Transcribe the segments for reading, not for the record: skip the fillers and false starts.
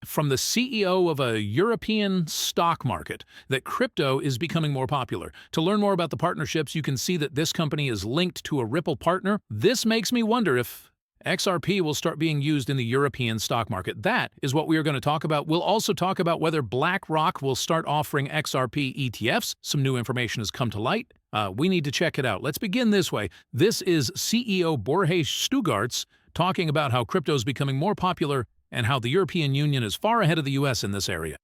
from the CEO of a European stock market that crypto is becoming more popular. To learn more about the partnerships, you can see that this company is linked to a Ripple partner. This makes me wonder if XRP will start being used in the European stock market. That is what we are going to talk about. We'll also talk about whether BlackRock will start offering XRP ETFs. Some new information has come to light. We need to check it out. Let's begin this way. This is CEO Borges Stugarts talking about how crypto is becoming more popular and how the European Union is far ahead of the US in this area.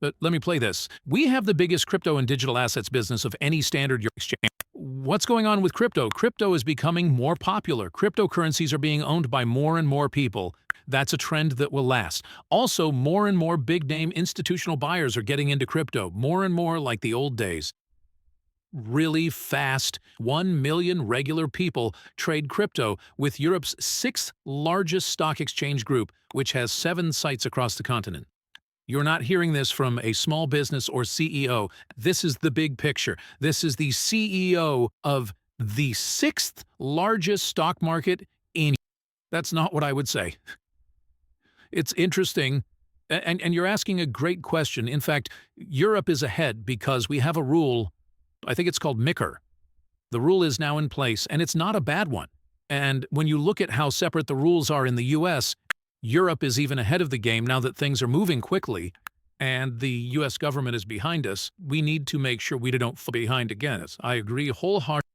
But let me play this. We have the biggest crypto and digital assets business of any standard exchange. What's going on with crypto? Crypto is becoming more popular. Cryptocurrencies are being owned by more and more people. That's a trend that will last. Also, more and more big-name institutional buyers are getting into crypto, more and more like the old days. Really fast. 1 million regular people trade crypto with Europe's 6th largest stock exchange group, which has 7 sites across the continent. You're not hearing this from a small business or CEO. This is the big picture. This is the CEO of the 6th largest stock market in. That's not what I would say. It's interesting, and you're asking a great question. In fact, Europe is ahead because we have a rule. I think it's called MiCAR. The rule is now in place, and it's not a bad one. And when you look at how separate the rules are in the US, Europe is even ahead of the game now that things are moving quickly, and the US government is behind us. We need to make sure we don't fall behind again. I agree wholeheartedly.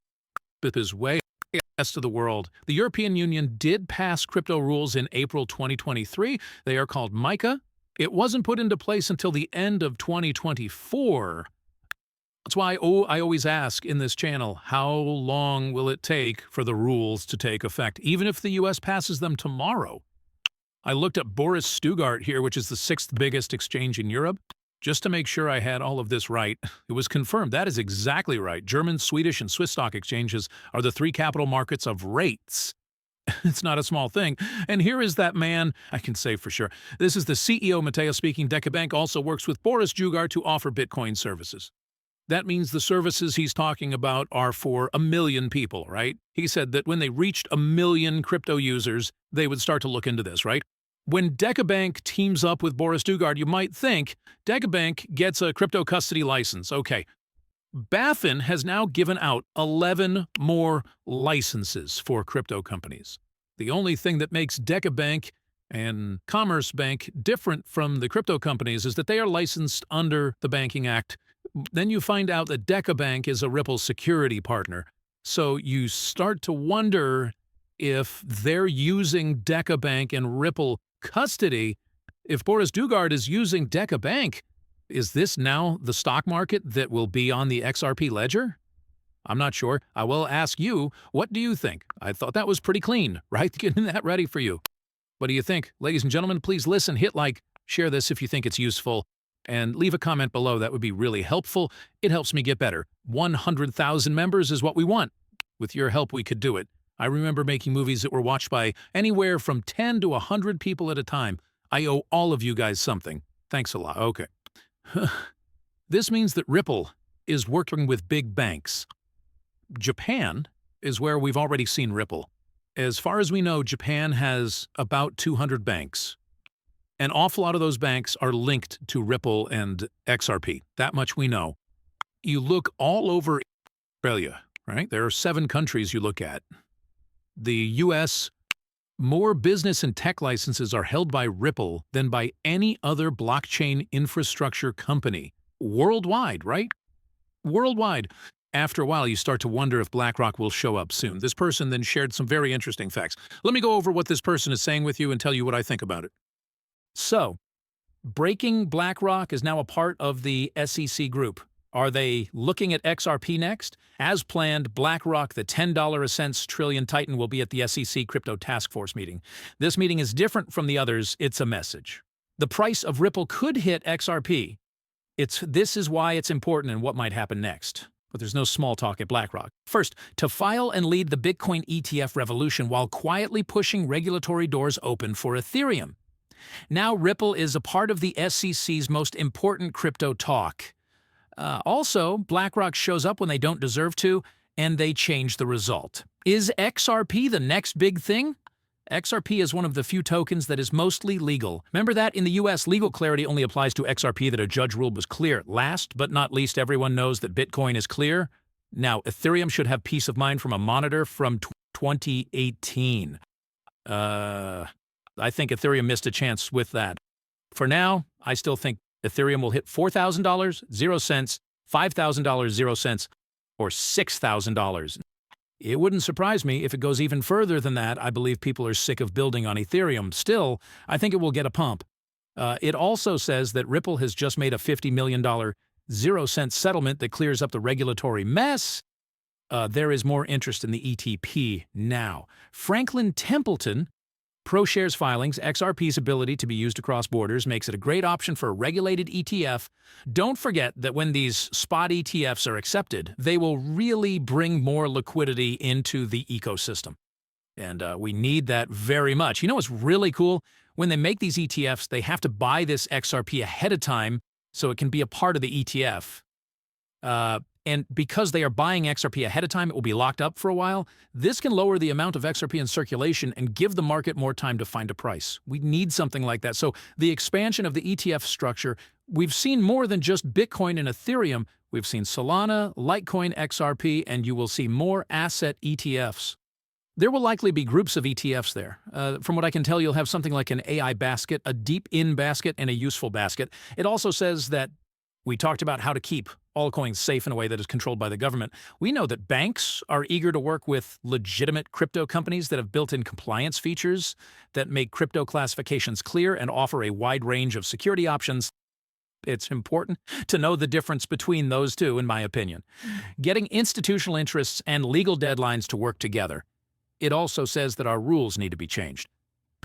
It is way the rest of the world. The European Union did pass crypto rules in April 2023. They are called MiCA. It wasn't put into place until the end of 2024. That's why I always ask in this channel, how long will it take for the rules to take effect, even if the US passes them tomorrow? I looked up Boris Stugart here, which is the 6th biggest exchange in Europe, just to make sure I had all of this right. It was confirmed. That is exactly right. German, Swedish, and Swiss stock exchanges are the 3 capital markets of rates. It's not a small thing. And here is that man, I can say for sure. This is the CEO, Matteo speaking. DekaBank also works with Boris Stugart to offer Bitcoin services. That means the services he's talking about are for 1 million people, right? He said that when they reached 1 million crypto users, they would start to look into this, right? When DekaBank teams up with Boris Stugart, you might think DekaBank gets a crypto custody license. Okay. BaFin has now given out 11 more licenses for crypto companies. The only thing that makes DekaBank and Commerce Bank different from the crypto companies is that they are licensed under the Banking Act. Then you find out that DekaBank is a Ripple security partner. So you start to wonder if they're using DekaBank and Ripple custody. If Boris Stugart is using DekaBank, is this now the stock market that will be on the XRP ledger? I'm not sure. I will ask you, what do you think? I thought that was pretty clean, right? Getting that ready for you. What do you think? Ladies and gentlemen, please listen, hit like, share this if you think it's useful, and leave a comment below. That would be really helpful. It helps me get better. 100,000 members is what we want. With your help, we could do it. I remember making movies that were watched by anywhere from 10 to 100 people at a time. I owe all of you guys something. Thanks a lot. Okay. This means that Ripple is working with big banks. Japan is where we've already seen Ripple. As far as we know, Japan has about 200 banks. An awful lot of those banks are linked to Ripple and XRP. That much we know. You look all over Australia, right? There are 7 countries you look at. The US, more business and tech licenses are held by Ripple than by any other blockchain infrastructure company. Worldwide, right? Worldwide. After a while, you start to wonder if BlackRock will show up soon. This person then shared some very interesting facts. Let me go over what this person is saying with you and tell you what I think about it. So, breaking BlackRock is now a part of the SEC group. Are they looking at XRP next? As planned, BlackRock, the $10 a cent trillion titan, will be at the SEC Crypto Task Force meeting. This meeting is different from the others. It's a message. The price of Ripple could hit XRP. This is why it's important and what might happen next. But there's no small talk at BlackRock. First, to file and lead the Bitcoin ETF revolution while quietly pushing regulatory doors open for Ethereum. Now Ripple is a part of the SEC's most important crypto talk. Also, BlackRock shows up when they don't deserve to, and they change the result. Is XRP the next big thing? XRP is one of the few tokens that is mostly legal. Remember that in the US, legal clarity only applies to XRP that a judge ruled was clear. Last but not least, everyone knows that Bitcoin is clear. Now, Ethereum should have peace of mind from a monitor from 2018. I think Ethereum missed a chance with that. For now, I still think Ethereum will hit $4,000, 0 cents, $5,000, 0 cents, or $6,000. It wouldn't surprise me if it goes even further than that. I believe people are sick of building on Ethereum. Still, I think it will get a pump. It also says that Ripple has just made a $50 million 0 cent settlement that clears up the regulatory mess. There is more interest in the ETP now. Franklin Templeton, ProShares filings, XRP's ability to be used across borders makes it a great option for a regulated ETF. Don't forget that when these spot ETFs are accepted, they will really bring more liquidity into the ecosystem. And we need that very much. You know what's really cool? When they make these ETFs, they have to buy this XRP ahead of time so it can be a part of the ETF. And because they are buying XRP ahead of time, it will be locked up for a while. This can lower the amount of XRP in circulation and give the market more time to find a price. We need something like that. So the expansion of the ETF structure, we've seen more than just Bitcoin and Ethereum. We've seen Solana, Litecoin, XRP, and you will see more asset ETFs. There will likely be groups of ETFs there. From what I can tell, you'll have something like an AI basket, a deep-in basket, and a useful basket. It also says that we talked about how to keep altcoins safe in a way that is controlled by the government. We know that banks are eager to work with legitimate crypto companies that have built-in compliance features that make crypto classifications clear and offer a wide range of security options. It's important to know the difference between those two, in my opinion. Getting institutional interests and legal deadlines to work together. It also says that our rules need to be changed.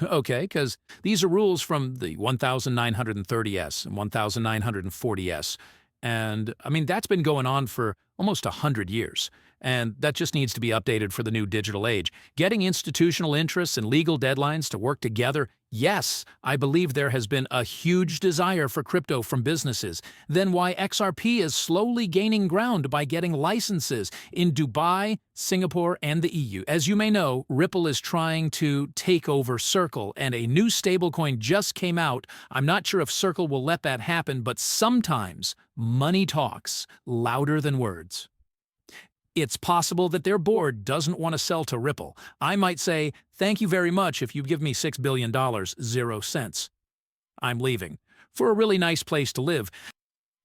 Okay, because these are rules from the 1930S and 1940S. And, I mean, that's been going on for almost 100 years. And that just needs to be updated for the new digital age. Getting institutional interests and legal deadlines to work together, yes, I believe there has been a huge desire for crypto from businesses. Then why XRP is slowly gaining ground by getting licenses in Dubai, Singapore, and the EU. As you may know, Ripple is trying to take over Circle, and a new stablecoin just came out. I'm not sure if Circle will let that happen, but sometimes money talks louder than words. It's possible that their board doesn't want to sell to Ripple. I might say, thank you very much if you give me $6 billion, 0 cents. I'm leaving. For a really nice place to live.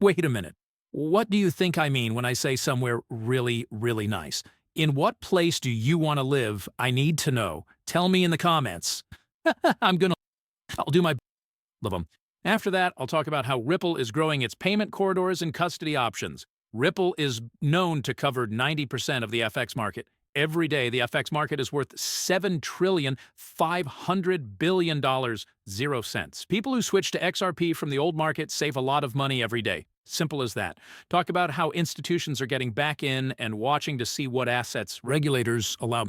Wait a minute. What do you think I mean when I say somewhere really, really nice? In what place do you want to live? I need to know. Tell me in the comments. I'll do my love them. After that, I'll talk about how Ripple is growing its payment corridors and custody options. Ripple is known to cover 90% of the FX market. Every day, the FX market is worth $7,500 billion, 0 cents. People who switch to XRP from the old market save a lot of money every day. Simple as that. Talk about how institutions are getting back in and watching to see what assets regulators allow.